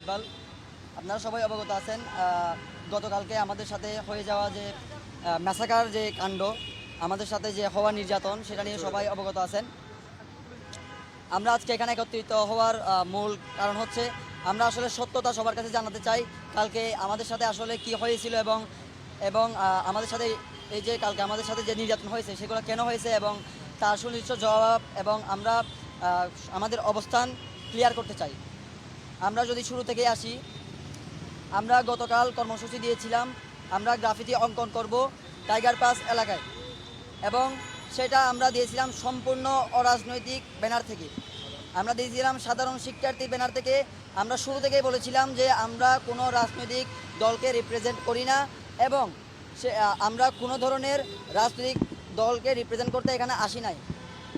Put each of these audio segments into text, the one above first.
ইকবাল, আপনারা সবাই অবগত আছেন গতকালকে আমাদের সাথে হয়ে যাওয়া যে ম্যাসাকার যে কাণ্ড, আমাদের সাথে যে হওয়া নির্যাতন, সেটা নিয়ে সবাই অবগত আছেন। আমরা আজকে এখানে একত্রিত হওয়ার মূল কারণ হচ্ছে আমরা আসলে সত্যতা সবার কাছে জানাতে চাই। কালকে আমাদের সাথে আসলে কি হয়েছিল এবং এবং আমাদের সাথে এই যে কালকে আমাদের সাথে যে নির্যাতন হয়েছে সেগুলো কেন হয়েছে এবং তার সুনির্দিষ্ট জবাব এবং আমরা আমাদের অবস্থান ক্লিয়ার করতে চাই। আমরা যদি শুরু থেকে আসি, আমরা গতকাল কর্মসূচি দিয়েছিলাম, আমরা গ্রাফিতি অঙ্কন করব টাইগার পাস এলাকায়, এবং সেটা আমরা দিয়েছিলাম সম্পূর্ণ অরাজনৈতিক ব্যানার থেকে। আমরা দিয়েছিলাম সাধারণ শিক্ষার্থী ব্যানার থেকে। আমরা শুরু থেকেই বলেছিলাম যে আমরা কোনো রাজনৈতিক দলকে রিপ্রেজেন্ট করি না এবং আমরা কোনো ধরনের রাজনৈতিক দলকে রিপ্রেজেন্ট করতে এখানে আসি নাই,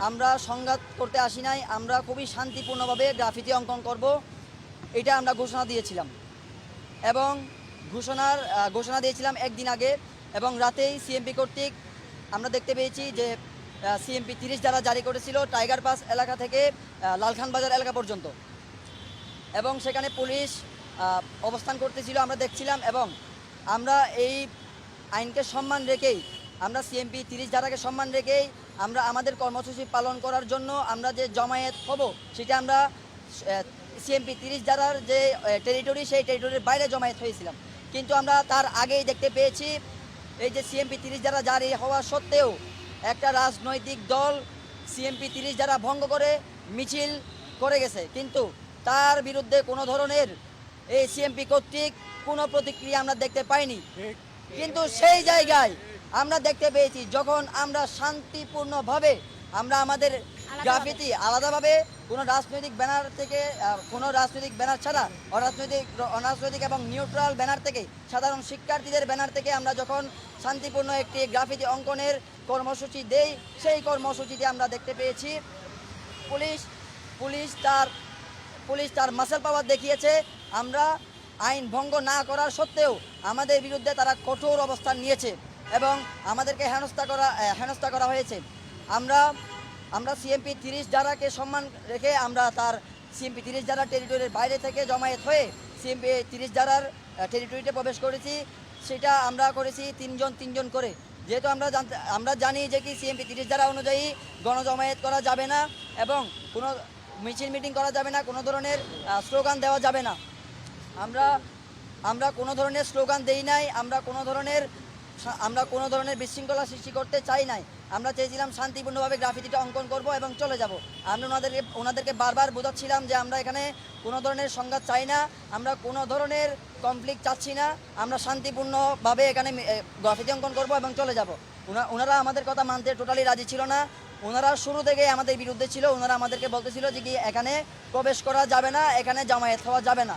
আমরা সংঘাত করতে আসি নাই, আমরা খুবই শান্তিপূর্ণভাবে গ্রাফিতি অঙ্কন করব, এটা আমরা ঘোষণা দিয়েছিলাম। এবং ঘোষণা দিয়েছিলাম একদিন আগে, এবং রাতেই সিএমপি কর্তৃক আমরা দেখতে পেয়েছি যে সিএমপি 30 দ্বারা জারি করেছিল টাইগার পাস এলাকা থেকে লালখান বাজার এলাকা পর্যন্ত, এবং সেখানে পুলিশ অবস্থান করতেছিল আমরা দেখছিলাম। এবং আমরা এই আইনকে সম্মান রেখেই, আমরা সিএমপি 30 ধারাকে সম্মান রেখেই আমরা আমাদের কর্মসূচি পালন করার জন্য আমরা যে জমায়েত হব সেটা আমরা সিএমপি 30 ধারার যে টেরিটরি, সেই টেরিটরির বাইরে জমায়েত হয়েছিলাম। কিন্তু আমরা তার আগেই দেখতে পেয়েছি এই যে সিএমপি 30 ধারা জারি হওয়া সত্ত্বেও একটা রাজনৈতিক দল সিএমপি 30 ধারা ভঙ্গ করে মিছিল করে গেছে, কিন্তু তার বিরুদ্ধে কোনো ধরনের এই সিএমপি কর্তৃক কোনো প্রতিক্রিয়া আমরা দেখতে পাইনি। কিন্তু সেই জায়গায় আমরা দেখতে পেয়েছি যখন আমরা শান্তিপূর্ণভাবে আমরা আমাদের গ্রাফিতি আলাদাভাবে কোনো রাজনৈতিক ব্যানার থেকে, কোনো রাজনৈতিক ব্যানার ছাড়া অরাজনৈতিক এবং নিউট্রাল ব্যানার থেকে, সাধারণ শিক্ষার্থীদের ব্যানার থেকে আমরা যখন শান্তিপূর্ণ একটি গ্রাফিতি অঙ্কনের কর্মসূচি দেই, সেই কর্মসূচিতে আমরা দেখতে পেয়েছি পুলিশ তার মাসেল পাওয়ার দেখিয়েছে। আমরা আইন ভঙ্গ না করার সত্ত্বেও আমাদের বিরুদ্ধে তারা কঠোর অবস্থান নিয়েছে এবং আমাদেরকে হেনস্থা করা হয়েছে। আমরা সিএমপি 30 ধারাকে সম্মান রেখে আমরা তার সিএমপি 30 ধারা টেরিটরির বাইরে থেকে জমায়েত হয়ে সিএমপি 30 ধারার টেরিটরিতে প্রবেশ করেছি। সেটা আমরা করেছি তিনজন করে, যেহেতু আমরা জানি যে কি সিএমপি 30 ধারা অনুযায়ী গণজমায়েত করা যাবে না এবং কোনো মিছিল মিটিং করা যাবে না, কোনো ধরনের স্লোগান দেওয়া যাবে না। আমরা কোনো ধরনের স্লোগান দেই নাই, আমরা কোনো ধরনের বিশৃঙ্খলা সৃষ্টি করতে চাই নাই। আমরা চেয়েছিলাম শান্তিপূর্ণভাবে গ্রাফিতিটা অঙ্কন করব এবং চলে যাব। আমরা ওনাদেরকে বারবার বোঝাচ্ছিলাম যে আমরা এখানে কোনো ধরনের সংঘাত চাই না, আমরা কোনো ধরনের কনফ্লিক্ট চাচ্ছি না, আমরা শান্তিপূর্ণভাবে এখানে গ্রাফিতি অঙ্কন করব এবং চলে যাব। ওনারা আমাদের কথা মানতে টোটালি রাজি ছিল না। ওনারা শুরু থেকে আমাদের বিরুদ্ধে ছিল। ওনারা আমাদেরকে বলতেছিল যে কি এখানে প্রবেশ করা যাবে না, এখানে জামায়াত হওয়া যাবে না।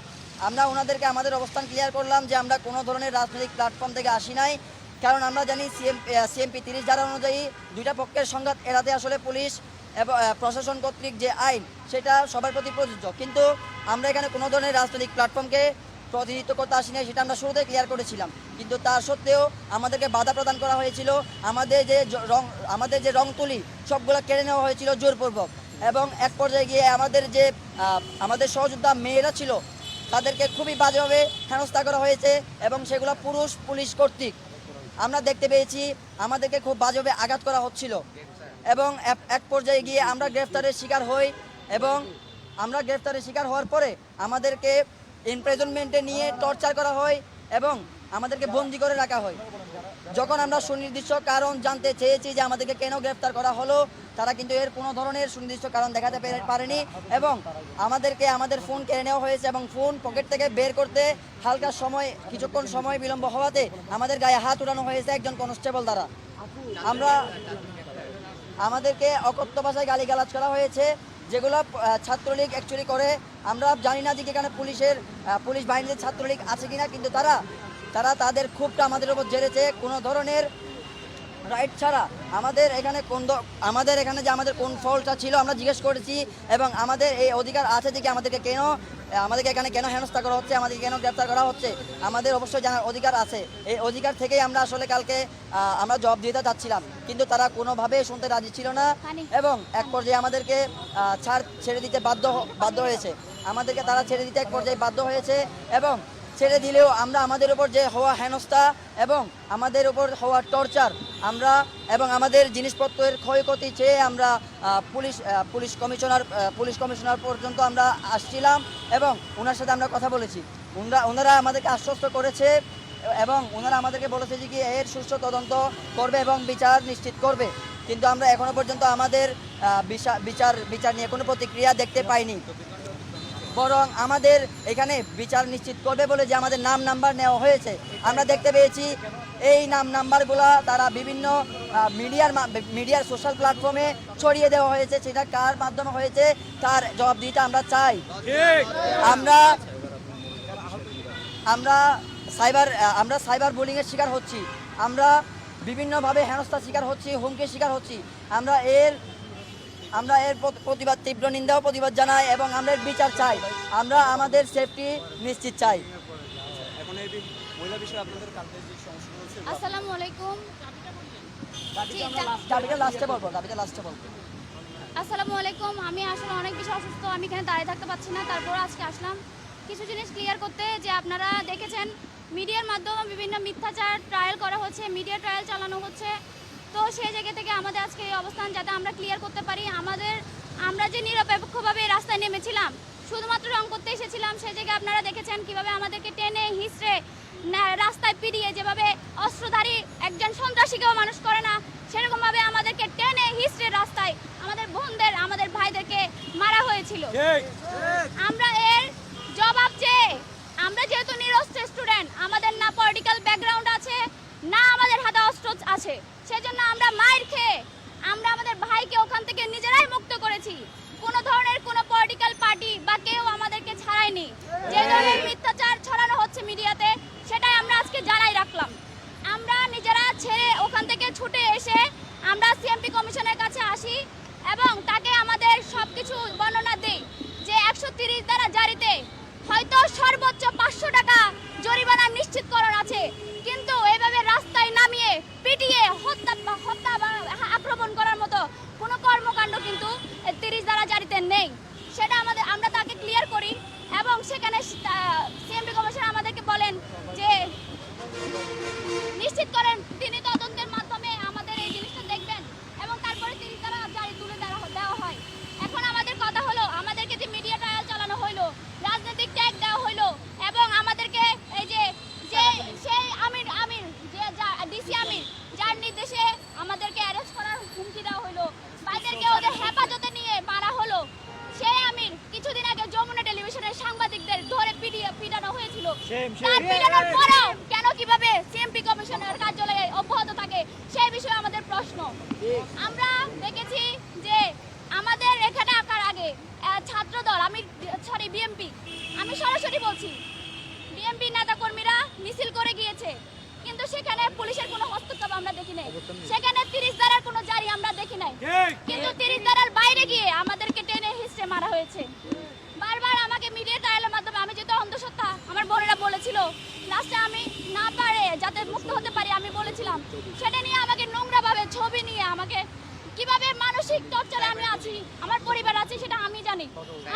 আমরা ওনাদেরকে আমাদের অবস্থান ক্লিয়ার করলাম যে আমরা কোনো ধরনের রাজনৈতিক প্ল্যাটফর্ম থেকে আসি নাই, কারণ আমরা জানি সিএমপি 30 ধারা অনুযায়ী দুইটা পক্ষের সংঘাত এড়াতে আসলে পুলিশ এবং প্রশাসন কর্তৃক যে আইন সেটা সবার প্রতি প্রযোজ্য। কিন্তু আমরা এখানে কোনো ধরনের রাজনৈতিক প্ল্যাটফর্মকে প্রতিনিধিত্ব করতে আসি নাই, সেটা আমরা শুরুতে ক্লিয়ার করেছিলাম। কিন্তু তা সত্ত্বেও আমাদেরকে বাধা প্রদান করা হয়েছিল, আমাদের যে রং তুলি সবগুলো কেড়ে নেওয়া হয়েছিল জোরপূর্বক, এবং এক পর্যায়ে গিয়ে আমাদের সহযোদ্ধা মেয়েরা ছিল তাদেরকে খুবই বাজেভাবে হেনস্থা করা হয়েছে এবং সেগুলো পুরুষ পুলিশ কর্তৃক আমরা দেখতে পেয়েছি। আমাদেরকে খুব বাজেভাবে আঘাত করা হচ্ছিল এবং এক পর্যায়ে গিয়ে আমরা গ্রেফতারের শিকার হই, এবং আমরা গ্রেফতারের শিকার হওয়ার পরে আমাদেরকে ইমপ্রিজনমেন্টে নিয়ে টর্চার করা হয় এবং আমাদেরকে বন্দি করে রাখা হয়। যখন আমরা সুনির্দিষ্ট কারণ জানতে চেয়েছি যে আমাদেরকে কেন গ্রেফতার করা হলো, তারা কিন্তু এর কোনো ধরনের সুনির্দিষ্ট কারণ দেখাতে পারেনি এবং আমাদের ফোন কেড়ে নেওয়া হয়েছে এবং ফোন পকেট থেকে বের করতে কিছুক্ষণ সময় বিলম্ব হওয়াতে আমাদের গায়ে হাত উঠানো হয়েছে একজন কনস্টেবল দ্বারা। আমাদেরকে অকথ্য ভাষায় গালিগালাজ করা হয়েছে, যেগুলো ছাত্রলীগ অ্যাকচুয়ালি করে। আমরা জানি না যে এখানে পুলিশ বাহিনীতে ছাত্রলীগ আছে কিনা, কিন্তু তারা তাদের ক্ষোভটা আমাদের উপর ঝেড়েছে কোনো ধরনের রাইট ছাড়া। আমাদের এখানে যে আমাদের কোন ফল্টটা ছিল আমরা জিজ্ঞেস করেছি, এবং আমাদের এই অধিকার আছে যে কি আমাদেরকে এখানে কেন হেনস্থা করা হচ্ছে, আমাদেরকে কেন গ্রেপ্তার করা হচ্ছে, আমাদের অবশ্যই জানার অধিকার আছে। এই অধিকার থেকেই আমরা আসলে কালকে আমরা জবাব দিতে চাচ্ছিলাম, কিন্তু তারা কোনোভাবেই শুনতে রাজি ছিল না এবং এক পর্যায়ে আমাদেরকে ছেড়ে দিতে বাধ্য হয়েছে। আমাদেরকে তারা ছেড়ে দিতে এক পর্যায়ে বাধ্য হয়েছে এবং ছেড়ে দিলেও আমরা আমাদের উপর যে হওয়া হেনস্থা এবং আমাদের উপর হওয়া টর্চার আমরা এবং আমাদের জিনিসপত্রের ক্ষয়ক্ষতি চেয়ে আমরা পুলিশ কমিশনার পর্যন্ত আমরা আসছিলাম এবং ওনার সাথে আমরা কথা বলেছি। ওনারা আমাদেরকে আশ্বস্ত করেছে এবং ওনারা আমাদেরকে বলেছে যে কি এর সুষ্ঠু তদন্ত করবে এবং বিচার নিশ্চিত করবে, কিন্তু আমরা এখনো পর্যন্ত আমাদের বিচার নিয়ে কোনো প্রতিক্রিয়া দেখতে পাইনি। বরং আমাদের এখানে বিচার নিশ্চিত করবে বলে যে আমাদের নাম নাম্বার নেওয়া হয়েছে, আমরা দেখতে পেয়েছি এই নাম নাম্বারগুলো তারা বিভিন্ন মিডিয়ার সোশ্যাল প্ল্যাটফর্মে ছড়িয়ে দেওয়া হয়েছে। সেটা কার মাধ্যমে হয়েছে তার জবাবদিহিতা আমরা চাই। আমরা সাইবার বুলিংয়ের শিকার হচ্ছি, আমরা বিভিন্নভাবে হেনস্থার শিকার হচ্ছি, হুমকির শিকার হচ্ছি। আমরা এর প্রতিবাদ তীব্র নিন্দা ও প্রতিবাদ জানাই এবং আমরা এর বিচার চাই। আমরা আমাদের সেফটি নিশ্চিত চাই। এখন এই মহিলা বিষয়ে আপনাদের কালকে যে সমস্যা হচ্ছে। আসসালামু আলাইকুম। দাবিটা লাস্টে বলবো। আসসালামু আলাইকুম। আমি আসলে অনেক বেশি অসুস্থ, আমি এখানে দাঁড়িয়ে থাকতে পারছি না, তারপর আজকে আসলাম কিছু জিনিস ক্লিয়ার করতে। যে আপনারা দেখেছেন মিডিয়ার মাধ্যমে বিভিন্ন মিথ্যাচার ট্রায়াল করা হচ্ছে, মিডিয়া ট্রায়াল চালানো হচ্ছে। তো সেই জায়গা থেকে আমাদের আজকে এই অবস্থান যাতে আমরা ক্লিয়ার করতে পারি। আমরা যে নিরপেক্ষভাবে রাস্তায় নেমেছিলাম, শুধুমাত্র রং করতে এসেছিলাম, সেই জায়গায় আপনারা দেখেছেন কিভাবে আমাদেরকে টেনে হিঁচড়ে রাস্তায় পিটিয়ে, যেভাবে অস্ত্রধারী একজন সন্ত্রাসীকেও মানুষ করে না সেরকমভাবে আমাদেরকে টেনে হিঁচড়ে রাস্তায় আমাদের বোনদের আমাদের ভাইদেরকে মারা হয়েছিল। আমরা এর জবাব চেয়ে, আমরা যেহেতু নিরস্ত্র স্টুডেন্ট, আমাদের না পলিটিক্যাল ব্যাকগ্রাউন্ড আছে না আমাদের হাতে অস্ত্র আছে, সেজন্য আমরা মাইর খেয়ে আমরা আমাদের ভাইকে ওখান থেকে নিজেরাই মুক্ত করেছি। কোনো ধরনের কোনো পলিটিক্যাল পার্টি বা কেউ আমাদেরকে ছাড়ায়নি। যে ধরনের মিথ্যাচার ছড়ানো হচ্ছে মিডিয়াতে, সেটাই আমরা আজকে জানাই রাখলাম। আমরা নিজেরা ছেড়ে ওখান থেকে ছুটে এসে আমরা সিএমপি কমিশনের কাছে আসি এবং তাকে আমাদের সব কিছু বর্ণনা দিই যে 130 ধারা জারিতে হয়তো সর্বোচ্চ 500 টাকা জরিমানা নিশ্চিতকরণ আছে, কিন্তু এইভাবে রাস্তায় নামিয়ে পিটিয়ে হত্যা বা আক্রমণ করার মতো কোনো কর্মকাণ্ড কিন্তু 30 ধারা জারিতে নেই। সেটা আমরা তাকে ক্লিয়ার করি এবং সেখানে সিএমপি কমিশন আমাদেরকে বলেন যে নিশ্চিত করেন তিনি তদন্তের মাধ্যমে আমাদের এই জিনিসটা দেখবেন এবং তারপরে 30 ধারা জারি তুলে দেওয়া হয়। এখন আমাদের কথা হলো, আমাদেরকে যে মিডিয়া ট্রায়াল চালানো হইলো, রাজনৈতিক ট্যাগ দেওয়া হইলো এবং আমাদেরকে এই যে সেই আমির যে ডিসি আমির যার নির্দেশে আমাদেরকে অ্যারেস্ট করার হুমকি দেওয়া হইলো, বাইরেরকে ওদের হেফাজতে নিয়ে মারা হলো। সেই আমির কিছুদিন আগে যমুনা টেলিভিশনের সাংবাদিকদের ধরে পিটানো হয়েছিল। তার পিটানোর পরেও কেন কিভাবে সিএমপি কমিশনের কার্যালয়ে অব্যাহত থাকে সেই বিষয়ে আমাদের প্রশ্ন। আমরা দেখেছি যে আমাদের এখানে আসার আগে ছাত্রদল বিএমপি, আমি সরাসরি বলছি, বিএমপি নেতাকর্মীরা মিছিল করে গিয়েছে, কিন্তু সেখানে পুলিশের কোনো হস্তক্ষেপ আমরা দেখি নাই। সেখানে 30 ধারার কোনো জারি আমরা দেখি নাই, কিন্তু 30 ধারার বাইরে গিয়ে আমাদেরকে টেনে হিঁচড়ে মারা হয়েছে। বারবার আমাকে মিডিয়া ট্রায়ালের মাধ্যমে, আমি যেহেতু অন্ধসত্ত্বা, আমার বোনেরা বলেছিল লাস্টে আমি না পারে যাতে মুক্ত হতে পারি, আমি বলেছিলাম সেটা নিয়ে আমাকে নোংরাভাবে ছবি নিয়ে আমাকে কিভাবে মানসিক টর্চারে আমি আছি, আমার পরিবার আছে সেটা আমি জানি।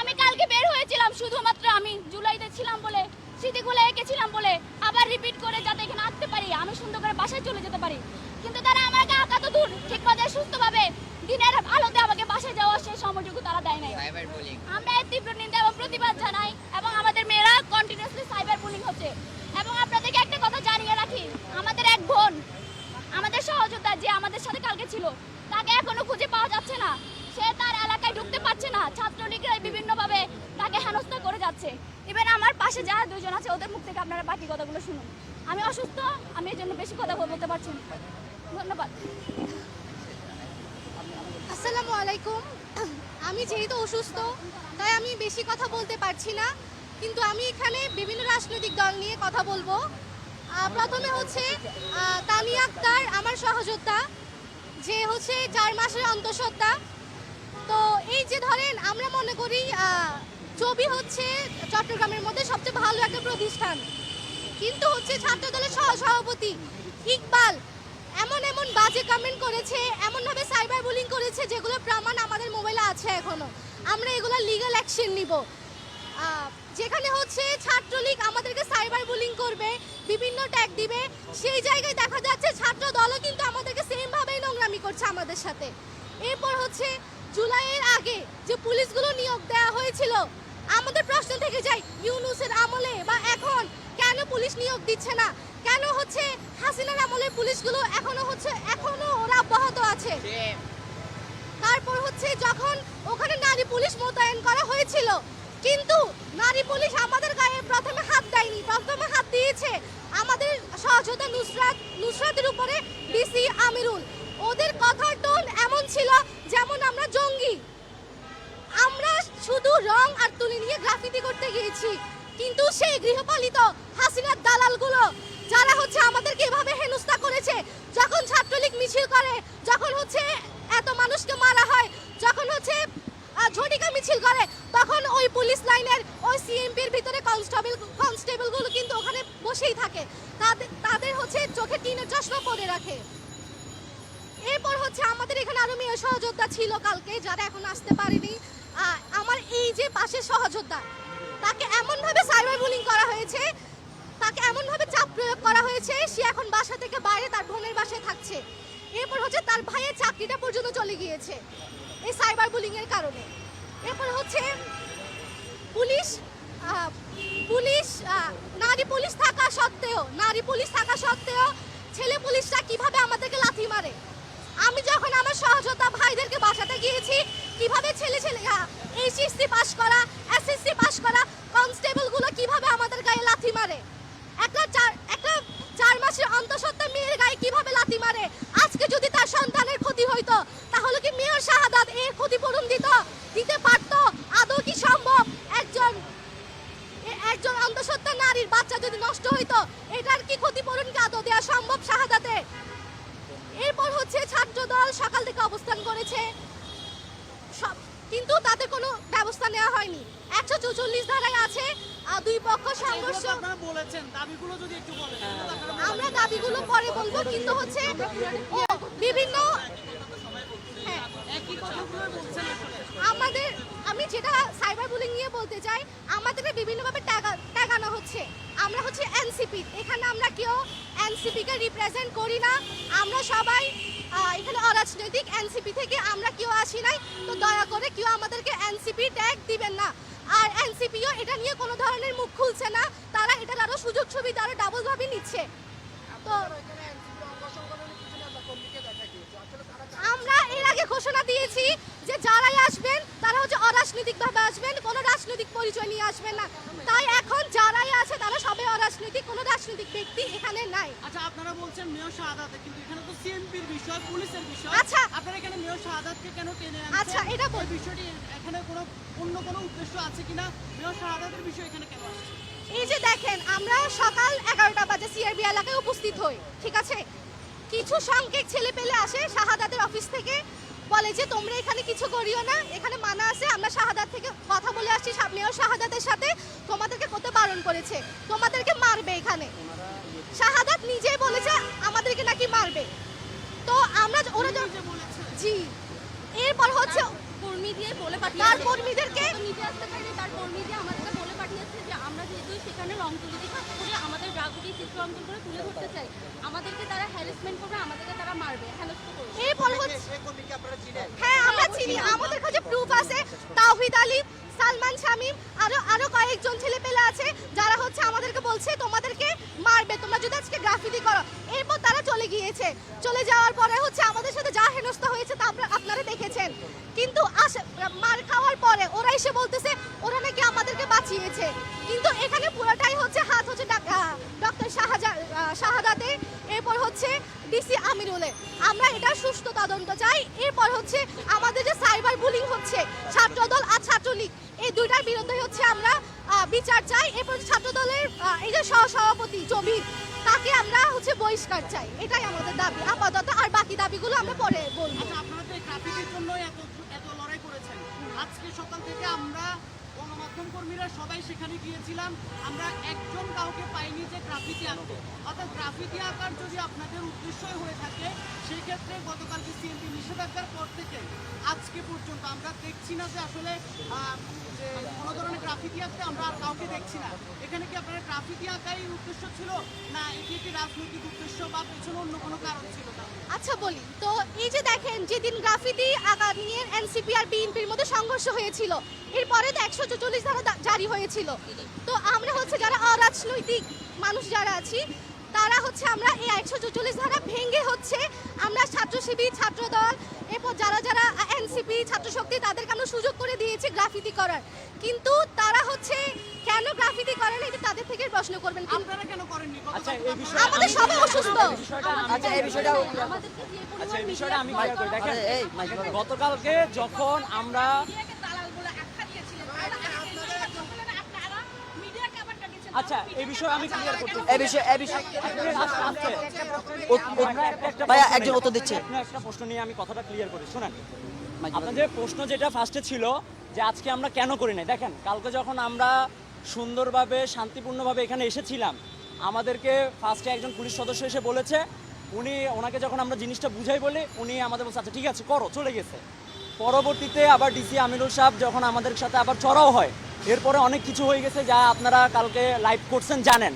আমি কালকে বের হয়েছিলাম শুধুমাত্র আমি জুলাইতে ছিলাম বলে, স্মৃতিগুলো এঁকেছিলাম বলে, আবার রিপিট করে যাতে এখানে আসতে পারি, আমি সুন্দর করে বাসায় চলে যেতে পারি, কিন্তু তারা আমাকে আঁকা তো দূর, ঠিকমতো সুস্থভাবে দিনের আলোতে আমাকে বাসায় যাওয়ার সেই সময়টুকু তারা দেয় নাই। আমরা এর তীব্র নিন্দা এবং প্রতিবাদ জানাই এবং আমাদের মেয়েরা কন্টিনিউসলি সাইবার বুলিং হচ্ছে। এবং আপনাদেরকে একটা কথা জানিয়ে রাখি, আমাদের এক বোন, আমাদের সহযোদ্ধা যে আমাদের সাথে কালকে ছিল, তাকে এখনো খুঁজে পাওয়া যাচ্ছে না। সে তার এলাকায় ঢুকতে পারছে না, ছাত্রলীগরা বিভিন্নভাবে তাকে হেনস্থা করে যাচ্ছে। ইভেন আমার পাশে যারা দুজন আছে ওদের মুখ থেকে আপনারা বাকি কথাগুলো শুনুন। আমি অসুস্থ, আমি এর জন্য বেশি কথা বলতে পারছি না। ধন্যবাদ। আসসালামু আলাইকুম। আমি যেহেতু অসুস্থ তাই আমি বেশি কথা বলতে পারছি না, কিন্তু আমি এখানে বিভিন্ন রাজনৈতিক দল নিয়ে কথা বলবো। প্রথমে হচ্ছে তানিয়া আক্তার, আমার সহযোদ্ধা, যে হচ্ছে 4 মাসের অন্তঃসত্ত্বা। তো এই যে ধরেন আমরা মনে করি চবি হচ্ছে চট্টগ্রামের মধ্যে সবচেয়ে ভালো একটা প্রতিষ্ঠান, কিন্তু হচ্ছে ছাত্রদলের সহসভাপতি ইকবাল এমন বাজে কমেন্ট করেছে, এমনভাবে সাইবার বুলিং করেছে যেগুলো প্রমাণ আমাদের মোবাইলে আছে এখনো। আমরা এগুলো লিগ্যাল অ্যাকশন নিব। যেখানে হচ্ছে ছাত্রলীগ আমাদেরকে সাইবার বুলিং করবে, বিভিন্ন ট্যাগ দিবে, সেই জায়গায় দেখা যাচ্ছে ছাত্র দলও কিন্তু আমাদেরকে সেম ভাবেই নোংরামি করছে আমাদের সাথে। এরপর হচ্ছে জুলাইয়ের আগে যে পুলিশগুলো নিয়োগ দেওয়া হয়েছিল, আমাদের প্রশ্ন থেকে যায় ইউনূসের আমলে বা এখন কেন পুলিশ নিয়োগ দিচ্ছে না, কেন হচ্ছে হাসিনার আমলের পুলিশগুলো এখনো ওরা অব্যাহত আছে। তারপর হচ্ছে যখন ওখানে নারী পুলিশ মোতায়েন করা হয়েছিল, কিন্তু নারী পুলিশ আমাদের গায়ে প্রথমে হাত দেয়নি, প্রথমে হাত দিয়েছে আমাদের সহযোদ্ধা নুসরাতের উপরে ডিসি আমিরুল। ওদের কথার টোন এমন ছিল যেমন আমরা জঙ্গি। আমরা শুধু রং আর তুলি নিয়ে গ্রাফিতি করতে গিয়েছি, কিন্তু সেই গৃহপালিত হাসিনার দালালগুলো যারা হচ্ছে আমাদেরকে এভাবে হেনস্থা করেছে, যখন ছাত্রলীগ মিছিল করে, যখন হচ্ছে এত মানুষকে মারা হয়, যখন হচ্ছে ঝটিকা মিছিল করে, তখন ওই পুলিশ লাইনের ওই সিএমপির ভিতরে কনস্টেবলগুলো কিন্তু ওখানে বসেই থাকে, তাদের হচ্ছে চোখে টিনের চশমা পরে রাখে। এরপর হচ্ছে আমাদের এখানে আরো মেয়ে সহযোদ্ধা ছিল কালকে, যারা এখন আসতে পারেনি। আমার এই যে পাশের সহযোদ্ধা, তাকে এমনভাবে সাইবার বুলিং করা হয়েছে, তাকে এমনভাবে চাপ প্রয়োগ করা হয়েছে, সে এখন বাসা থেকে বাইরে তার বোনের বাসায় থাকছে। এরপর হচ্ছে তার ভাইয়ের চাকরিটা পর্যন্ত চলে গিয়েছে এই সাইবার বুলিং এর কারণে। এরপর হচ্ছে নারী পুলিশ থাকা সত্ত্বেও ছেলে পুলিশরা কিভাবে আমাদেরকে লাথি মারে। আমি যখন আমার সহযোদ্ধা ভাইদেরকে বাসাতে গিয়েছি, কিভাবে ছেলে এইচএসসি পাস করা, এসএসসি পাস করা কনস্টেবলগুলো কিভাবে আমাদের গায়ে লাথি মারে, একটা 4 মাসের অন্তঃসত্ত্বা মেয়ের গায়ে কিভাবে লাথি মারে। আজকে যদি তার সন্তানের ক্ষতি হইতো, তাহলে কি মেয়র শাহাদাত এর ক্ষতিপূরণ দিতে পারত? আদৌ কি সম্ভব? একজন অন্তঃসত্ত্বা নারীর বাচ্চা যদি নষ্ট হইতো, এটার কি ক্ষতিপূরণ কি আদৌ দেওয়া সম্ভব শাহাদাতে? এরপর হচ্ছে ছাত্রদল সকাল থেকে অবস্থান করেছে, কিন্তু তাদের কোনো ব্যবস্থা নেওয়া হয়নি। 144 ধারায় আছে, দুই পক্ষ সংঘর্ষ। আমরা দাবিগুলো পরে বলবো, কিন্তু হচ্ছে বিভিন্ন আমি যেটা সাইবার বুলিং নিয়ে বলতে চাই, আমাদেরকে বিভিন্নভাবে ট্যাগানো হচ্ছে। আমরা হচ্ছে এনসিপি, এখানে আমরা কেউ এনসিপি কে রিপ্রেজেন্ট করি না, আমরা সবাই এখানে অরাজনৈতিক, এনসিপি থেকে আমরা কেউ আসি নাই, তো দয়া করে কেউ আমাদেরকে এনসিপি ট্যাগ দিবেন না। আর এনসিপিও এটা নিয়ে কোনো ধরনের মুখ খুলছে না, তারা এটার আরো সুযোগ সুবিধা আরো ডাবল ভাবে নিচ্ছে। তো আমরা এর আগে ঘোষণা দিয়েছি যে যারাই আসবেন তারা হচ্ছে অরাজনৈতিক ভাবে আসবেন, কোনো রাজনৈতিক পরিচয় নিয়ে আসবেন না। তাই এখন যারাই আছে তারা সবাই অরাজনৈতিক, কোনো রাজনৈতিক ব্যক্তি এখানে নাই। আচ্ছা, আপনারা বলছেন মেয়র শাহাদাত, কিন্তু এখানে তো সিএমপির বিষয়, পুলিশের বিষয়। আচ্ছা, আপনারা এখানে মেয়র শাহাদাতকে কেন টেনে আনছেন? আচ্ছা, এটা এই বিষয়টি এখানে অন্য কোনো উদ্দেশ্য আছে কিনা? মেয়র শাহাদাতের বিষয় এখানে কেন আসছে? এই যে দেখেন, আমরা সকাল 11টা বাজে সিআরবি এলাকায় উপস্থিত হই, ঠিক আছে? কিছু সংখ্যক ছেলে পেলে আসে শাহাদাতের অফিস থেকে, বলে যে তোমরা এখানে কিছু করিও না, এখানে মানা আছে, আমরা শাহাদাত থেকে কথা বলে আসছি মেয়র শাহাদাতের সাথে, তোমাদেরকে করতে বারণ করেছে, তোমাদেরকে মারবে এখানে। শাহাদাত নিজেই বলেছে আমাদেরকে নাকি মারবে। তো আমরা ওরা জি, এরপর হচ্ছে কর্মী দিয়ে বলে তার কর্মীদেরকে নিজে আসতে পারেনি, তার কর্মী দিয়ে আমাদেরকে বলে পাঠিয়েছে যে আমরা যেহেতু সেখানে রং তুলি দিয়ে কাজ করে আমাদের রাগুটি চিত্র অঙ্কন করে তুলে ধরতে চাই, আমাদেরকে তারা হ্যারাসমেন্ট করবে, আমাদেরকে তারা মারবে, হেনস্থা করবে। এরপর হচ্ছে হ্যাঁ, আমরা চিনি, আমাদের কাছে প্রুফ আছে। তাওহিদ আলী, সালমান শামীম, আরো কয়েকজন ছেলে পেলে আছে যারা হচ্ছে আমাদেরকে বলছে তোমাদেরকে মারবে তোমরা যদি আজকে গ্রাফিতি করো। এরপর তারা চলে গিয়েছে, চলে যাওয়ার পরে হচ্ছে আমাদের সাথে যা হেনস্থা হয়েছে তা আপনারা দেখেছেন। কিন্তু মার খাওয়ার পরে ওরা এসে বলতেছে ওরা নাকি আমাদেরকে বাঁচিয়েছে, কিন্তু এখানে পুরোটাই হচ্ছে হাত হচ্ছে ডক্টর শাহাদাতের, এরপর হচ্ছে ডিসি আমিরুলের। আমরা এটা সুষ্ঠু তদন্ত চাই। এরপর হচ্ছে আমাদের যে সাইবার বুলিং হচ্ছে ছাত্রদল আর ছাত্রলীগ, এই দুইটার বিরুদ্ধে হচ্ছে আমরা বিচার চাই। এরপর ছাত্রদলের এই যে সহসভাপতি জমির, তাকে আমরা হচ্ছে বহিষ্কার চাই, এটাই আমাদের দাবি আপাতত। আর বাকি দাবিগুলো আমরা পরে বলবো। আচ্ছা, আপনারা তো এই ট্রাফিকের জন্য এত লড়াই করেছেন। আজকে সকাল থেকে আমরা গণমাধ্যম কর্মীরা সবাই সেখানে গিয়েছিলাম, আমরা একজন কাউকে পাইনি যে ট্রাফিক গ্রাফিতি আঁকতে। অর্থাৎ গ্রাফিতি আঁকার যদি আপনাদের উদ্দেশ্যই হয়ে থাকে, সেই ক্ষেত্রে গতকালকে সিএমপি নিষেধাজ্ঞার পর থেকে আজকে পর্যন্ত আমরা দেখছি না যে আসলে যে কোনো ধরনের গ্রাফিতি আঁকতে আমরা আর কাউকে দেখছি না। এখানে কি আপনার গ্রাফিতি আঁকাই উদ্দেশ্য ছিল, না এটি একটি রাজনৈতিক উদ্দেশ্য বা পেছনে অন্য কোনো কারণ ছিল? আচ্ছা বলি তো, এই যে দেখেন যেদিন গ্রাফিতি আঁকা নিয়ে এনসিপি আর বিএনপির মধ্যে সংঘর্ষ হয়েছিল, এরপরে তো 144 ধারা জারি হয়েছিল। তো আমরা হচ্ছে যারা অরাজনৈতিক মানুষ যারা আছি, তারা হচ্ছে আমরা এই 144 ধারা ভেঙে হচ্ছে আমরা ছাত্র শিবির, ছাত্রদল, এরপর যারা যারা এনসিপি, ছাত্র শক্তি, তাদেরকে আমরা সুযোগ করে দিয়েছি গ্রাফিতি করার। কিন্তু তারা হচ্ছে কেন গ্রাফিতি করে না, এটা তাদের থেকে প্রশ্ন করবেন। আপনারা কেন করেননি? আচ্ছা এই বিষয়ে আমাদের সবাই অসুস্থ। আচ্ছা এই বিষয়টা আচ্ছা এই বিষয়টা আমি ক্লিয়ার করি। দেখেন এই মাইক গতকালকে যখন আমরা আচ্ছা এই বিষয়ে আমি ক্লিয়ার করতে এই বিষয়ে একটা ভাইয়া একজন উত্তর দিচ্ছে। একটা প্রশ্ন নিয়ে আমি কথাটা ক্লিয়ার করি, শুনেন। আপনাদের প্রশ্ন যেটা ফার্স্টে ছিল যে আজকে আমরা কেন করি নাই, দেখেন কালকে যখন আমরা সুন্দরভাবে শান্তিপূর্ণভাবে এখানে এসেছিলাম, আমাদেরকে ফার্স্টে একজন পুলিশ সদস্য এসে বলেছে, ওনাকে যখন আমরা জিনিসটা বুঝাই বলি, উনি আমাদের বলছে আচ্ছা ঠিক আছে করো, চলে গেছে। পরবর্তীতে আবার ডিসি আমিনুল সাহেব যখন আমাদের সাথে আবার চড়াও হয়, এরপরে অনেক কিছু হয়ে গেছে যা আপনারা কালকে লাইভ করছেন জানেন।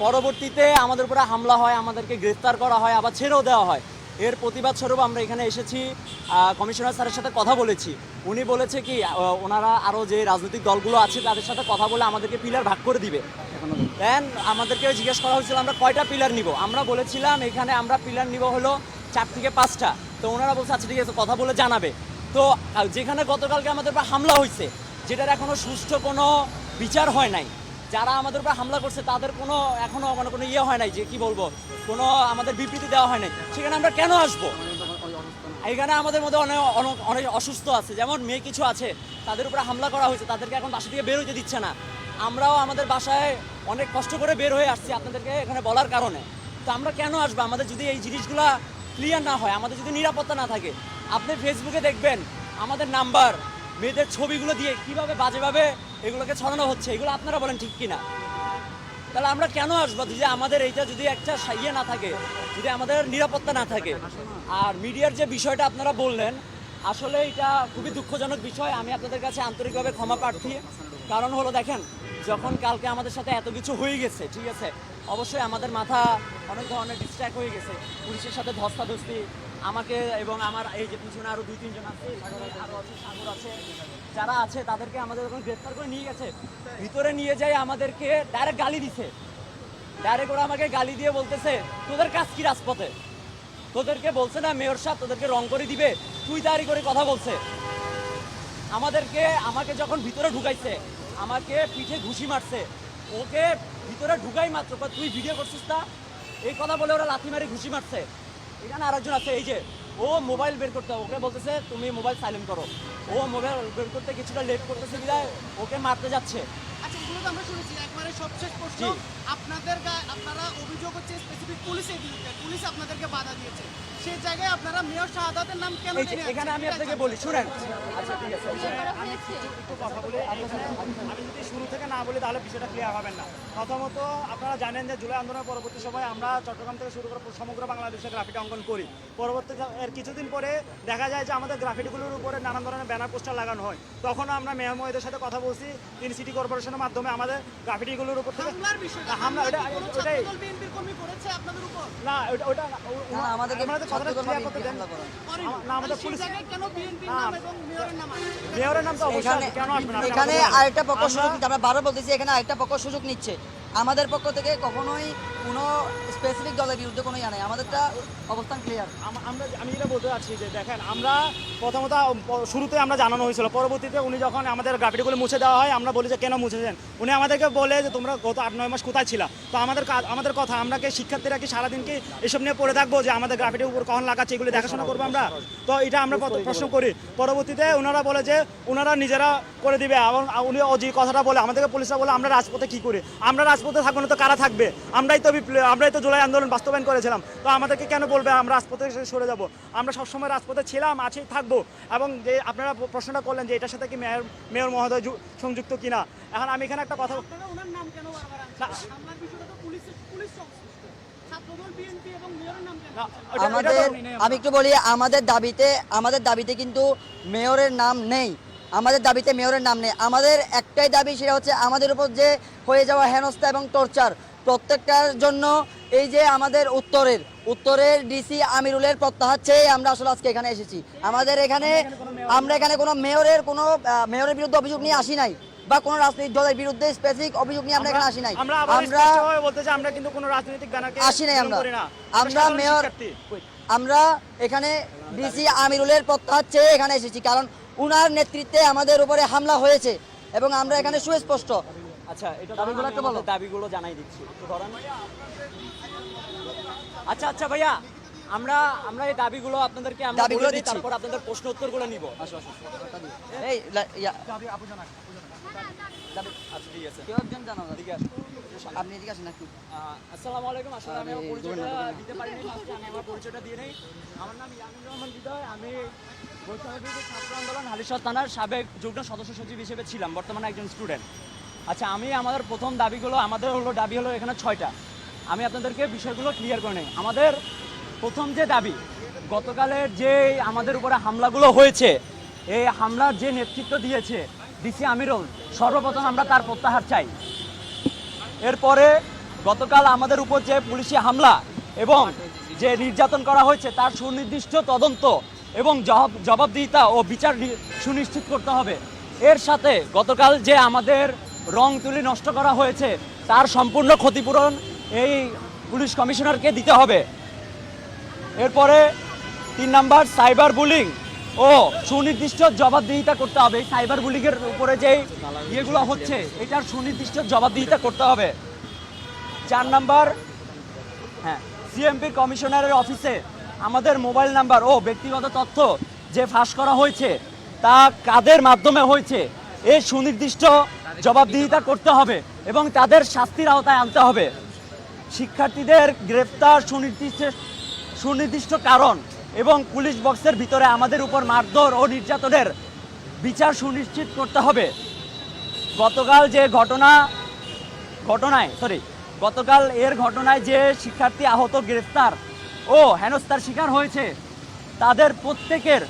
পরবর্তীতে আমাদের উপরে হামলা হয়, আমাদেরকে গ্রেফতার করা হয়, আবার ছেড়েও দেওয়া হয়। এর প্রতিবাদ স্বরূপ আমরা এখানে এসেছি, কমিশনার স্যারের সাথে কথা বলেছি। উনি বলেছে কি ওনারা আরও যে রাজনৈতিক দলগুলো আছে তাদের সাথে কথা বলে আমাদেরকে পিলার ভাগ করে দিবে। দেন আমাদেরকে জিজ্ঞেস করা হয়েছিল আমরা কয়টা পিলার নিব, আমরা বলেছিলাম এখানে আমরা পিলার নিব হলো 4 থেকে 5টা। তো ওনারা বলছে আচ্ছা ঠিক আছে কথা বলে জানাবে। তো যেখানে গতকালকে আমাদের উপর হামলা হয়েছে, যেটার এখনো সুষ্ঠু কোনো বিচার হয় নাই, যারা আমাদের উপর হামলা করছে তাদের কোনো এখনো মানে কোনো ইয়ে হয় নাই, যে কি বলবো, কোনো আমাদের বিবৃতি দেওয়া হয় নাই, সেখানে আমরা কেন আসবো? এখানে আমাদের মধ্যে অনেক অসুস্থ আছে, যেমন মেয়ে কিছু আছে, তাদের উপরে হামলা করা হয়েছে, তাদেরকে এখন বাসা থেকে বের হইতে দিচ্ছে না। আমরাও আমাদের বাসায় অনেক কষ্ট করে বের হয়ে আসছি আপনাদেরকে এখানে বলার কারণে। তো আমরা কেন আসবো? আমাদের যদি এই জিনিসগুলা ক্লিয়ার না হয়, আমাদের যদি নিরাপত্তা না থাকে, আপনি ফেসবুকে দেখবেন আমাদের নাম্বার, মেয়েদের ছবিগুলো দিয়ে কিভাবে বাজেভাবে এগুলোকে ছড়ানো হচ্ছে, এগুলো আপনারা বলেন ঠিক কিনা? তাহলে আমরা কেন আসবো যদি আমাদের এইটা যদি একটা ইয়ে না থাকে, যদি আমাদের নিরাপত্তা না থাকে? আর মিডিয়ার যে বিষয়টা আপনারা বললেন, আসলে এটা খুবই দুঃখজনক বিষয়। আমি আপনাদের কাছে আন্তরিকভাবে ক্ষমা প্রার্থী। কারণ হলো দেখেন, যখন কালকে আমাদের সাথে এত কিছু হয়ে গেছে, ঠিক আছে, অবশ্যই আমাদের মাথা অনেক ধরনের ডিস্ট্র্যাক্ট হয়ে গেছে। পুলিশের সাথে ধস্তাধস্তি, আমাকে এবং আমার এই যে পিছনে আরও 2-3 জন আছে, আরও আছে, সাগর আছে, যারা আছে তাদেরকে আমাদের যখন গ্রেফতার করে নিয়ে গেছে, ভিতরে নিয়ে যাই আমাদেরকে ডাইরেক্ট গালি দিছে। ডাইরেক্ট ওরা আমাকে গালি দিয়ে বলতেছে তোদের কাজ কি রাজপথে? তোদেরকে বলছে না মেয়র সাহেব তোদেরকে রং করে দিবে, তুই তাড়ি করে কথা বলছে। আমাকে যখন ভিতরে ঢুকাইছে, আমাকে পিঠে ঘুষি মারছে, ওকে ভিতরে ঢুকাই মাত্র তুই ভিডিও করছিস না, এই কথা বলে ওরা লাথি মারি ঘুষি মারছে। এখানে আরেকজন আছে, এই যে ও মোবাইল বের করতে, ওকে বলতেছে তুমি মোবাইল সাইলেন্ট করো। ও মোবাইল বের করতে কিছুটা লেট করতেছে বিধায় ওকে মারতে যাচ্ছে। আচ্ছা এগুলো তো আমরা শুনেছি। একবারে সবশেষ প্রশ্ন, আপনারা অভিযোগ হচ্ছে স্পেসিফিক পুলিশের বিরুদ্ধে, পুলিশ আপনাদেরকে বাধা দিয়েছে, সেই জায়গায় আপনারা মেয়র শাহাদাতের নাম কেন টেনে আনছেন? এখানে আমি আপনাকে বলি, শুনেন। আচ্ছা ঠিক আছে, একটু কথা বলি। আমি যদি শুরু থেকে না বলি তাহলে বিষয়টা ক্লিয়ার হবেন না। প্রথমত আপনারা জানেন যে জুলাই আন্দোলনের পরবর্তী সময় আমরা চট্টগ্রাম থেকে শুরু করে সমগ্র বাংলাদেশে গ্রাফিটি অঙ্কন করি। পরবর্তীতে এর কিছুদিন পরে দেখা যায় যে আমাদের গ্রাফিটিগুলোর উপরে নানান ধরনের ব্যানার পোস্টার লাগানো হয়। তখন আমরা মেয়র মহোদয়ের সাথে কথা বলছি, তিনি সিটি কর্পোরেশনের মাধ্যমে আমাদের গ্রাফিটিগুলোর উপর থেকে হামলার বিষয়টা, হামলা ওটাই ছাত্রদল বিএনপির কর্মী করেছে আপনাদের উপর? না, ওটা আমাদেরকে কথাটা ক্লিয়ার করতে দেন না। আমাদের সেই পুলিশ জায়গায় কেন বিএনপির নাম এবং মেয়রের নাম আসে? মেয়রের নাম তো অবশ্যই এখানে কেন আসবে না? এখানে আরেকটা পক্ষ সুযোগ নিচ্ছে, আমরা বারবার বলতেছি এখানে আরেকটা পক্ষ সুযোগ নিচ্ছে। আমাদের পক্ষ থেকে কখনোই কোনো স্পেসিফিক দলের বিরুদ্ধে কোনো ইয়া নেই, আমাদেরটা অবস্থান ক্লিয়ার। আমি যেটা বলতে চাচ্ছি যে দেখেন, আমরা প্রথমত শুরুতে আমরা জানানো হয়েছিল, পরবর্তীতে উনি যখন আমাদের গ্রাফিটিগুলো মুছে দেওয়া হয়, আমরা বলি যে কেন মুছেছেন, উনি আমাদেরকে বলে যে তোমরা গত 8-9 মাস কোথায় ছিল। তো আমাদের কথা, আমরা কি শিক্ষার্থীরা কি সারাদিন কি এসব নিয়ে পড়ে থাকবো যে আমাদের গ্রাফিটির উপর কখন লাগাচ্ছে এগুলো দেখাশোনা করবো আমরা? তো এটা আমরা প্রশ্ন করি। পরবর্তীতে ওনারা বলে যে ওনারা নিজেরা করে দিবে, এবং উনি যে কথাটা বলে আমাদেরকে পুলিশরা বলে আমরা রাজপথে কি করি? আমরা রাজপথে থাকবো না তো কারা থাকবে? আমরাই তো জুলাই আন্দোলন বাস্তবায়ন করেছিলাম, তো আমাদেরকে কেন বলবে আমরা রাজপথে সরে যাব? আমরা সবসময় রাজপথে ছিলাম, আছি, থাকবো। এবং যে আপনারা প্রশ্নটা করলেন যে এটার সাথে কি মেয়র মহোদয় সংযুক্ত কিনা, এখন আমি এখানে একটা কথা, আপনারা ওনার নাম কেন বারবার আনছেন? হামলার বিষয়টা তো পুলিশ সংশ্লিষ্ট। ছাত্রদল, বিএনপি এবং মেয়রের নাম কেন? আমি একটু বলি, আমাদের দাবিতে কিন্তু মেয়রের নাম নেই। আমাদের দাবিতে মেয়রের নাম নেই। আমাদের একটাই দাবি, সেটা হচ্ছে আমাদের উপর যে হয়ে যাওয়া হেনস্থা এবং টর্চার, প্রত্যেকটার জন্য এই যে আমাদের উত্তরের ডিসি আমিরুলের প্রত্যাহার চেয়ে আমরা আসলে আজকে এখানে এসেছি। আমরা এখানে কোনো মেয়রের বিরুদ্ধে অভিযোগ নিয়ে আসি নাই, বা কোনো রাজনৈতিক দলের বিরুদ্ধে স্পেসিফিক অভিযোগ নিয়ে আমরা এখানে আসি নাই। আমরা বলতে চাই আমরা কিন্তু কোনো রাজনৈতিক ব্যানারকে আসি নাই। আমরা সাধারণ মেয়র শিক্ষার্থী। আমরা এখানে ডিসি আমিরুলের প্রত্যাহার চেয়ে এখানে এসেছি, কারণ উনার নেতৃত্বে আমাদের উপরে হামলা হয়েছে এবং আমরা এখানে সুস্পষ্ট। আচ্ছা, এটা দাবিগুলো একটু বলো। দাবিগুলো জানাই দিচ্ছি, একটু ধরেন। আচ্ছা ভাইয়া, আমরা এই দাবিগুলো আপনাদেরকে আমরা দাবিগুলো বলে দিই, দিচ্ছি। তারপর আপনাদের প্রশ্ন উত্তরগুলো নিব। এই আচ্ছা, ঠিক আছে, কেউ একজন জানাও, এদিকে আসুন। আপনি এদিকে আসেন একটু। আসসালামু আলাইকুম। আসলে আমি আমার পরিচয়টা দিতে পারিনি, ফার্স্টে আমি আমার পরিচয়টা দিয়ে নেই। আমার নাম ইয়ামিন রহমান হৃদয়। আমি বৈষম্য বিরোধী ছাত্র আন্দোলন হালিশহর থানার সাবেক যুগ্ম সদস্য সচিব হিসেবে ছিলাম, বর্তমানে একজন স্টুডেন্ট। আচ্ছা, আমাদের প্রথম দাবিগুলো, দাবি হলো এখানে 6টা। আমি আপনাদেরকে বিষয়গুলো ক্লিয়ার করে নেই। আমাদের প্রথম যে দাবি, গতকালের যে আমাদের উপরে হামলাগুলো হয়েছে, এই হামলার যে নেতৃত্ব দিয়েছে ডিসি আমিরুল, সর্বপ্রথম আমরা তার প্রত্যাহার চাই। এরপরে গতকাল আমাদের উপর যে পুলিশি হামলা এবং যে নির্যাতন করা হয়েছে, তার সুনির্দিষ্ট তদন্ত এবং জবাবদিহিতা ও বিচার সুনিশ্চিত করতে হবে। এর সাথে গতকাল যে আমাদের রং তুলি নষ্ট করা হয়েছে, তার সম্পূর্ণ ক্ষতিপূরণ এই পুলিশ কমিশনারকে দিতে হবে। এরপরে 3 নাম্বার, সাইবার বুলিং ও সুনির্দিষ্ট জবাবদিহিতা করতে হবে। এই সাইবার বুলিংয়ের উপরে যে ইয়েগুলো হচ্ছে, এটার সুনির্দিষ্ট জবাবদিহিতা করতে হবে। 4 নাম্বার, সিএমপি কমিশনারের অফিসে আমাদের মোবাইল নাম্বার ও ব্যক্তিগত তথ্য যে ফাঁস করা হয়েছে, তা কাদের মাধ্যমে হয়েছে, এর সুনির্দিষ্ট জবাবদিহিতা করতে হবে এবং তাদের শাস্তির আওতায় আনতে হবে। শিক্ষার্থীদের গ্রেফতার সুনির্দিষ্ট কারণ এবং পুলিশ বক্সের ভিতরে আমাদের উপর মারধর ও নির্যাতনের বিচার সুনিশ্চিত করতে হবে। গতকাল এর ঘটনায় যে শিক্ষার্থী আহত, গ্রেফতার ও হেনস্থার শিকার হয়েছে, তাদের প্রত্যেকের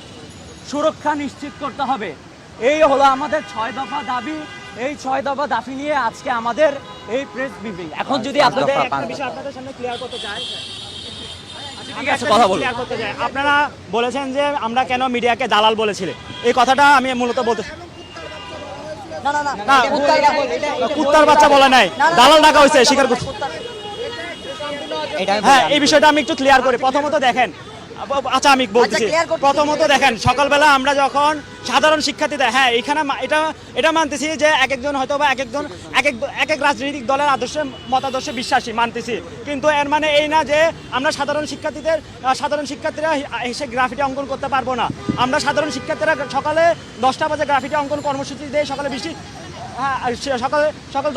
সুরক্ষা নিশ্চিত করতে হবে। এই হলো আমাদের 6 দফা দাবি। এই 6 দফা দাবি নিয়ে আজকে আমাদের এই প্রেস ব্রিফিং। এখন যদি আপনাদের একটা বিষয় আপনাদের সামনে ক্লিয়ার করতে চাই। ঠিক আছে, কথা বলুন। আপনারা বলেছেন যে আমরা কেন মিডিয়াকে দালাল বলেছিলেন, এই কথাটা আমি মূলত বলতে না, কুত্তার বাচ্চা বলে নাই, দালাল ডাকা হয়েছে, স্বীকার করছি। হ্যাঁ, এই বিষয়টা আমি একটু ক্লিয়ার করি। প্রথমত দেখেন, আচ্ছা আমি বলতেছি, প্রথমত দেখেন, সকালবেলা আমরা যখন সাধারণ শিক্ষার্থীদের, হ্যাঁ এখানে এটা মানতেছি যে এক একজন হয়তো বা এক এক রাজনৈতিক দলের মতাদর্শে বিশ্বাসী, মানতেছি, কিন্তু এর মানে এই না যে আমরা সাধারণ শিক্ষার্থীরা এসে গ্রাফিটি অঙ্কন করতে পারবো না। আমরা সাধারণ শিক্ষার্থীরা সকালে 10টা বাজে গ্রাফিটি অঙ্কন কর্মসূচি দিয়ে সকাল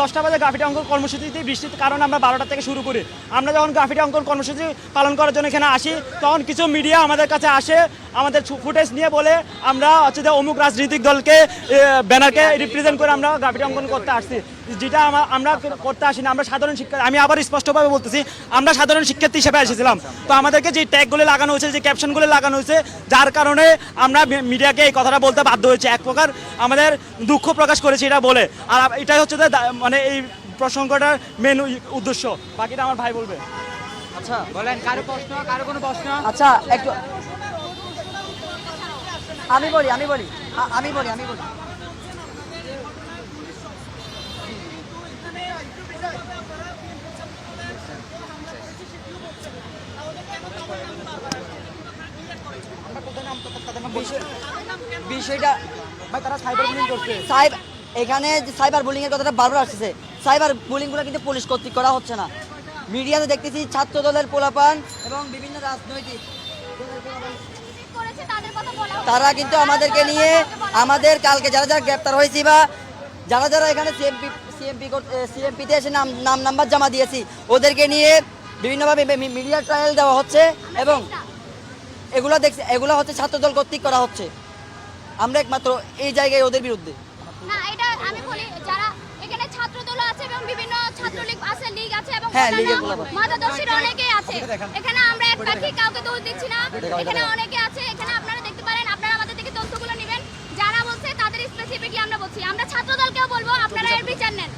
10টা বাজে গ্রাফিটি অঙ্কন কর্মসূচি দিয়ে, বৃষ্টির কারণে আমরা 12টা থেকে শুরু করি। আমরা যখন গ্রাফিটি অঙ্কন কর্মসূচি পালন করার জন্য এখানে আসি, তখন কিছু মিডিয়া আমাদের কাছে আসে, আমাদের ফুটেজ নিয়ে বলে আমরা হচ্ছে যে অমুক রাজনৈতিক দলকে ব্যানারকে রিপ্রেজেন্ট করে আমরা গ্রাফিটি অঙ্কন করতে আসছি, যেটা আমরা করতে আসি না। আমরা সাধারণ শিক্ষার্থী, আমি আবার স্পষ্টভাবে বলতেছি, আমরা সাধারণ শিক্ষার্থী হিসেবে এসেছিলাম। তো আমাদেরকে যে ট্যাগগুলো লাগানো হয়েছে, যে ক্যাপশনগুলো লাগানো হয়েছে, যার কারণে আমরা মিডিয়াকে এই কথাটা বলতে বাধ্য হয়েছে। এক প্রকার আমাদের দুঃখ প্রকাশ করেছি এটা বলে। আর এটাই হচ্ছে যে মানে এই প্রসঙ্গটার মেন উদ্দেশ্য। বাকিটা আমার ভাই বলবে। আচ্ছা বলেন, কারো কোনো প্রশ্ন? আচ্ছা, একটু আমি বলি। বিষয়টা ভাই, তারা সাইবার বুলিং করছে। এখানে যে সাইবার বুলিং এর কথাটা বারবার আসছে, সাইবার বুলিং গুলো কিন্তু পুলিশ কর্তৃক করা হচ্ছে না। মিডিয়াতে দেখতেছি ছাত্র দলের পোলাপান এবং বিভিন্ন রাজনৈতিক করেছে তাদের কথা বলা হচ্ছে। তারা কিন্তু আমাদেরকে নিয়ে, আমাদের কালকে যারা গ্রেপ্তার হয়েছি বা যারা এখানে সিএমপিতে এসে নাম্বার জমা দিয়েছি, ওদেরকে নিয়ে বিভিন্নভাবে মিডিয়া ট্রায়াল দেওয়া হচ্ছে এবং এগুলো হচ্ছে ছাত্রদল কর্তৃক করা হচ্ছে। আমরা একমাত্র এই জায়গায় ওদের বিরুদ্ধে। না, এটা আমি বলি, যারা এখানে ছাত্রদল আছে এবং বিভিন্ন ছাত্রলীগ আছে, লীগ আছে এবং হ্যাঁ, অন্যান্য লীগের পোলাপান। মতাদর্শীরা অনেকেই আছে। এখানে আমরা এক পাখি কাউকে দোষ দিচ্ছি না, এখানে অনেকে আছে। এখানে আপনারা দেখতে পারেন, আপনারা আমাদের থেকে তথ্যগুলো নেবেন, যারা বলছে তাদের স্পেসিফিকলি আমরা বলছি। আমরা ছাত্রদলকেও বলবো আপনারা এর বিচার নেন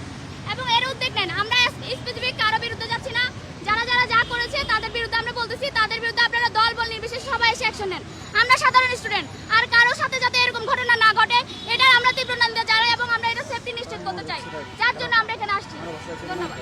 এবং এর উদ্যোগ নেন। আমরা স্পেসিফিক কারো বিরুদ্ধে যাচ্ছি না, যারা যারা যা করেছে তাদের বিরুদ্ধে আমরা বলতেছি, তাদের বিরুদ্ধে আপনারা দল বল নির্বিশেষে সবাই এসে অ্যাকশন নেন। আমরা সাধারণ স্টুডেন্ট, আর কারোর সাথে যাতে এরকম ঘটনা না ঘটে এটার আমরা তীব্র নিন্দা জানাই এবং আমরা এটা সেফটি নিশ্চিত করতে চাই, যার জন্য আমরা এখানে আসছি। ধন্যবাদ।